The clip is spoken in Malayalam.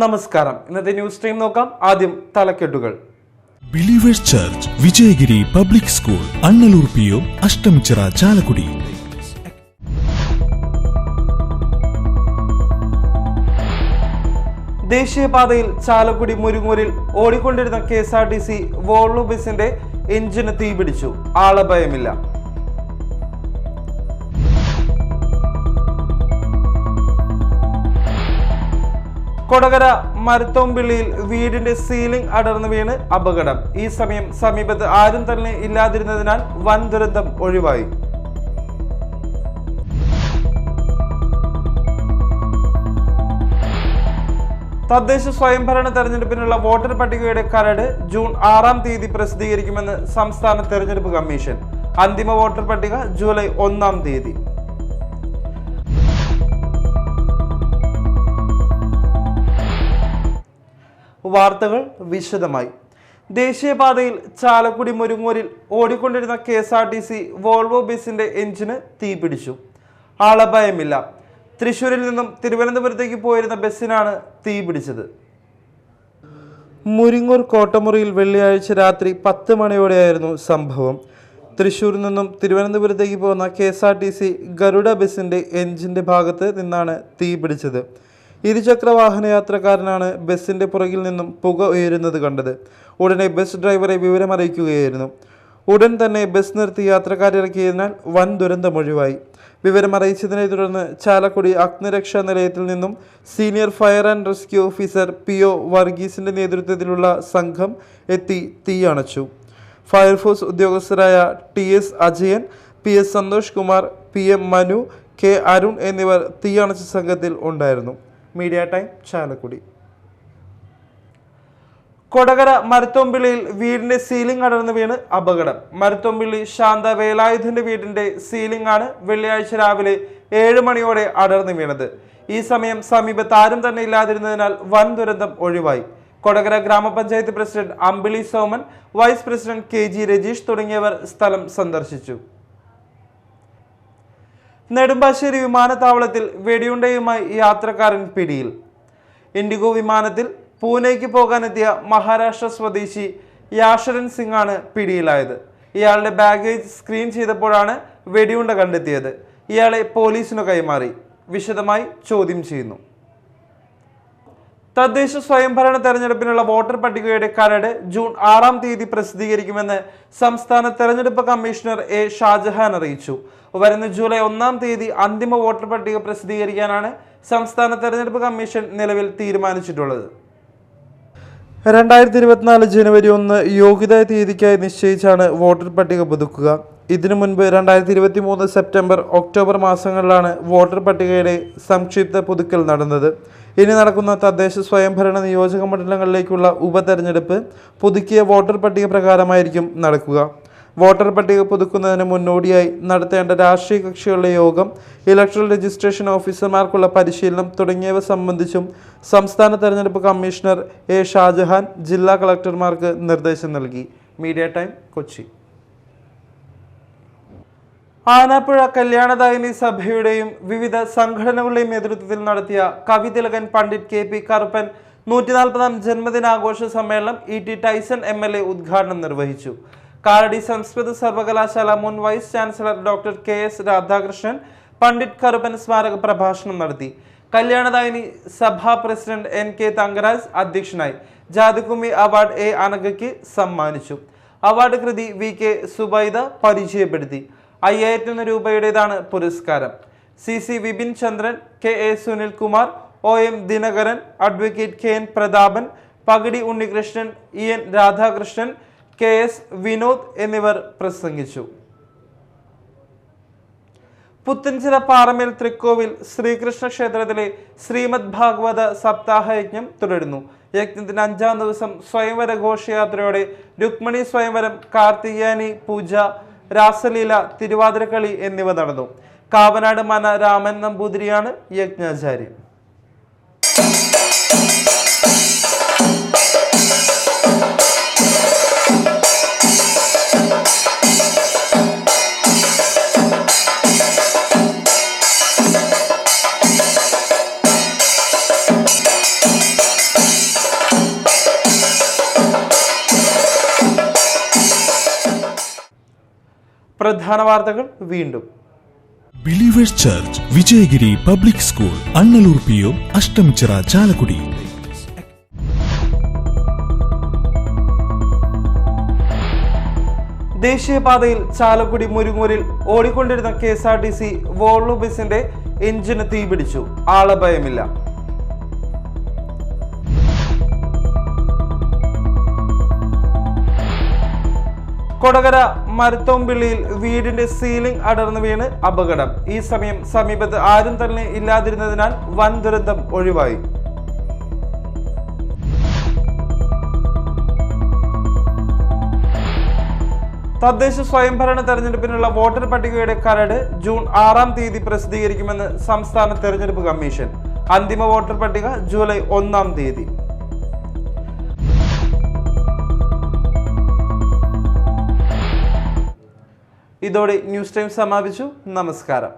നമസ്കാരം. ഇന്നത്തെ ന്യൂസ് സ്ട്രീം നോക്കാം. ആദ്യം തലക്കെട്ടുകൾ. Believers church Vijayagiri public school Annallur PO Ashtamichira Chalakudy. ദേശീയപാതയിൽ ചാലക്കുടി മുരുങ്ങൂരിൽ ഓടിക്കൊണ്ടിരുന്ന KSRTC വോൾവോ ബസിന്റെ എഞ്ചിന് തീപിടിച്ചു. ആളപായമില്ല. കൊടകര മരുത്തോമ്പിള്ളിയിൽ വീടിന്റെ സീലിംഗ് അടർന്നു വീണ് അപകടം. ഈ സമയം സമീപത്ത് ആരും തന്നെ ഇല്ലാതിരുന്നതിനാൽ വൻ ദുരന്തം ഒഴിവായി. തദ്ദേശ സ്വയംഭരണ തെരഞ്ഞെടുപ്പിനുള്ള വോട്ടർ പട്ടികയുടെ കരട് ജൂൺ 6-ാം തീയതി പ്രസിദ്ധീകരിക്കുമെന്ന് സംസ്ഥാന തെരഞ്ഞെടുപ്പ് കമ്മീഷൻ. അന്തിമ വോട്ടർ പട്ടിക ജൂലൈ 1-ാം തീയതി. വാർത്തകൾ വിശദമായി. ദേശീയപാതയിൽ ചാലക്കുടി മുരുങ്ങൂരിൽ ഓടിക്കൊണ്ടിരുന്ന KSRTC വോൾവോ ബസിന്റെ എഞ്ചിന് തീപിടിച്ചു. ആളപായമില്ല. തൃശൂരിൽ നിന്നും തിരുവനന്തപുരത്തേക്ക് പോയിരുന്ന ബസ്സിനാണ് തീപിടിച്ചത്. മുരിങ്ങൂർ കോട്ടമുറിയിൽ വെള്ളിയാഴ്ച രാത്രി 10 മണിയോടെയായിരുന്നു സംഭവം. തൃശൂരിൽ നിന്നും തിരുവനന്തപുരത്തേക്ക് പോകുന്ന KSRTC ഗരുഡ ബസിന്റെ എഞ്ചിന്റെ ഭാഗത്ത് നിന്നാണ് തീപിടിച്ചത്. ഇരുചക്ര വാഹന യാത്രക്കാരനാണ് ബസിന്റെ പുറകിൽ നിന്നും പുക ഉയരുന്നത് കണ്ടത്. ഉടനെ ബസ് ഡ്രൈവറെ വിവരമറിയിക്കുകയായിരുന്നു. ഉടൻ തന്നെ ബസ് നിർത്തി യാത്രക്കാരിറക്കിയതിനാൽ വൻ ദുരന്തമൊഴിവായി. വിവരമറിയിച്ചതിനെ തുടർന്ന് ചാലക്കുടി അഗ്നിരക്ഷാ നിലയത്തിൽ നിന്നും senior fire and rescue officer PO വർഗീസിന്റെ നേതൃത്വത്തിലുള്ള സംഘം എത്തി തീയണച്ചു. ഫയർഫോഴ്സ് ഉദ്യോഗസ്ഥരായ TS Ajayan, PS Santhosh Kumar, PM Manu, K Arun എന്നിവർ തീയണച്ച സംഘത്തിൽ ഉണ്ടായിരുന്നു. Media time Chalakudy. കൊടകര മരുത്തോമ്പിള്ളിയിൽ വീടിന്റെ സീലിംഗ് അടർന്നു വീണ് അപകടം. മരുത്തോമ്പിള്ളി ശാന്ത വേലായുധന്റെ വീടിന്റെ സീലിംഗ് ആണ് വെള്ളിയാഴ്ച രാവിലെ 7 മണിയോടെ അടർന്നു വീണത്. ഈ സമയം സമീപത്ത് ആരും തന്നെ ഇല്ലാതിരുന്നതിനാൽ വൻ ദുരന്തം ഒഴിവായി. കൊടകര ഗ്രാമപഞ്ചായത്ത് president Ambili Soman, vice president KG Rajeesh തുടങ്ങിയവർ സ്ഥലം സന്ദർശിച്ചു. നെടുമ്പാശ്ശേരി വിമാനത്താവളത്തിൽ വെടിയുണ്ടയുമായി യാത്രക്കാരൻ പിടിയിൽ. ഇൻഡിഗോ വിമാനത്തിൽ പൂനെക്ക് പോകാനെത്തിയ മഹാരാഷ്ട്ര സ്വദേശി യാഷരൻ സിംഗ് ആണ് പിടിയിലായത്. ഇയാളുടെ ബാഗേജ് സ്ക്രീൻ ചെയ്തപ്പോഴാണ് വെടിയുണ്ട കണ്ടെത്തിയത്. ഇയാളെ പോലീസിനു കൈമാറി വിശദമായി ചോദ്യം ചെയ്യുന്നു. തദ്ദേശ സ്വയംഭരണ തെരഞ്ഞെടുപ്പിനുള്ള വോട്ടർ പട്ടികയുടെ കരട് ജൂൺ 6-ാം തീയതി പ്രസിദ്ധീകരിക്കുമെന്ന് സംസ്ഥാന തെരഞ്ഞെടുപ്പ് കമ്മീഷണർ A ഷാജഹാൻ അറിയിച്ചു. വരുന്ന ജൂലൈ 1-ാം തീയതി അന്തിമ വോട്ടർ പട്ടിക പ്രസിദ്ധീകരിക്കാനാണ് സംസ്ഥാന തെരഞ്ഞെടുപ്പ് കമ്മീഷൻ നിലവിൽ തീരുമാനിച്ചിട്ടുള്ളത്. 2024 ജനുവരി 1 യോഗ്യതാ തീയതിക്കായി നിശ്ചയിച്ചാണ് വോട്ടർ പട്ടിക പുതുക്കുക. ഇതിനു മുൻപ് 2023 സെപ്റ്റംബർ, ഒക്ടോബർ മാസങ്ങളിലാണ് വോട്ടർ പട്ടികയുടെ സംക്ഷിപ്ത പുതുക്കൽ നടന്നത്. ഇനി നടക്കുന്ന തദ്ദേശ സ്വയംഭരണ നിയോജക മണ്ഡലങ്ങളിലേക്കുള്ള ഉപതെരഞ്ഞെടുപ്പ് പുതുക്കിയ വോട്ടർ പട്ടിക പ്രകാരമായിരിക്കും നടക്കുക. വോട്ടർ പട്ടിക പുതുക്കുന്നതിന് മുന്നോടിയായി നടത്തേണ്ട രാഷ്ട്രീയ കക്ഷികളുടെ യോഗം, ഇലക്ട്രൽ രജിസ്ട്രേഷൻ ഓഫീസർമാർക്കുള്ള പരിശീലനം തുടങ്ങിയവ സംബന്ധിച്ചും സംസ്ഥാന തെരഞ്ഞെടുപ്പ് കമ്മീഷണർ A ഷാജഹാൻ ജില്ലാ കളക്ടർമാർക്ക് നിർദ്ദേശം നൽകി. Media time Kochi. ആനാപ്പുഴ കല്യാണദായിനി സഭയുടെയും വിവിധ സംഘടനകളുടെയും നേതൃത്വത്തിൽ നടത്തിയ കവിതിലകൻ പണ്ഡിറ്റ് KP കറുപ്പൻ 140-ാം ജന്മദിനാഘോഷ സമ്മേളനം ET ടൈസൺ MLA ഉദ്ഘാടനം നിർവഹിച്ചു. കാലടി സംസ്കൃത സർവകലാശാല മുൻ vice chancellor doctor KS Radhakrishnan Pandit Karuppan സ്മാരക പ്രഭാഷണം നടത്തി. കല്യാണദായിനി സഭാ പ്രസിഡന്റ് NK തങ്കരാജ് അധ്യക്ഷനായി. ജാതികുമ്മി അവാർഡ് A അനഘയ്ക്ക് സമ്മാനിച്ചു. അവാർഡ് കൃതി VK സുബൈദ പരിചയപ്പെടുത്തി. 5000 രൂപയുടേതാണ് പുരസ്കാരം. CC Vipin Chandran, KA Sunilkumar, OM Dinakaran, advocate KN Prathapan, Pakidi Unnikrishnan, EN Radhakrishnan, KS Vinod എന്നിവർ പ്രസംഗിച്ചു. പുത്തൻചിറ പാറമേൽ തൃക്കോവിൽ ശ്രീകൃഷ്ണ ക്ഷേത്രത്തിലെ ശ്രീമദ് ഭാഗവത സപ്താഹ യജ്ഞം തുടരുന്നു. യജ്ഞത്തിന്റെ 5-ാം ദിവസം സ്വയംവര ഘോഷയാത്രയോടെ രുക്മിണി സ്വയംവരം, കാർത്തികേയാനി പൂജ, രാസലീല, തിരുവാതിരക്കളി എന്നിവ നടന്നു. കാവനാട് മന രാമൻ നമ്പൂതിരിയാണ് യജ്ഞാചാര്യൻ. പ്രധാന വാർത്തകൾ വീണ്ടും. Believers church Vijayagiri public school Annallur PO Ashtamichira Chalakudy. ദേശീയപാതയിൽ ചാലക്കുടി മുരുങ്ങൂരിൽ ഓടിക്കൊണ്ടിരുന്ന KSRTC വോൾവോ ബസിന്റെ എഞ്ചിന് തീപിടിച്ചു. ആളപായമില്ല. കൊടകര മരത്തോമ്പിള്ളിയിൽ വീടിന്റെ സീലിംഗ് അടർന്നു വീണ് അപകടം. ഈ സമയം സമീപത്ത് ആരും തന്നെ ഇല്ലാതിരുന്നതിനാൽ വൻ ദുരന്തം ഒഴിവായി. തദ്ദേശ സ്വയംഭരണ തെരഞ്ഞെടുപ്പിനുള്ള വോട്ടർ പട്ടികയുടെ കരട് ജൂൺ 6-ാം തീയതി പ്രസിദ്ധീകരിക്കുമെന്ന് സംസ്ഥാന തെരഞ്ഞെടുപ്പ് കമ്മീഷൻ. അന്തിമ വോട്ടർ പട്ടിക ജൂലൈ 1-ാം തീയതി. ഇതോടെ ന്യൂസ് ടൈം സമാപിച്ചു. നമസ്കാരം.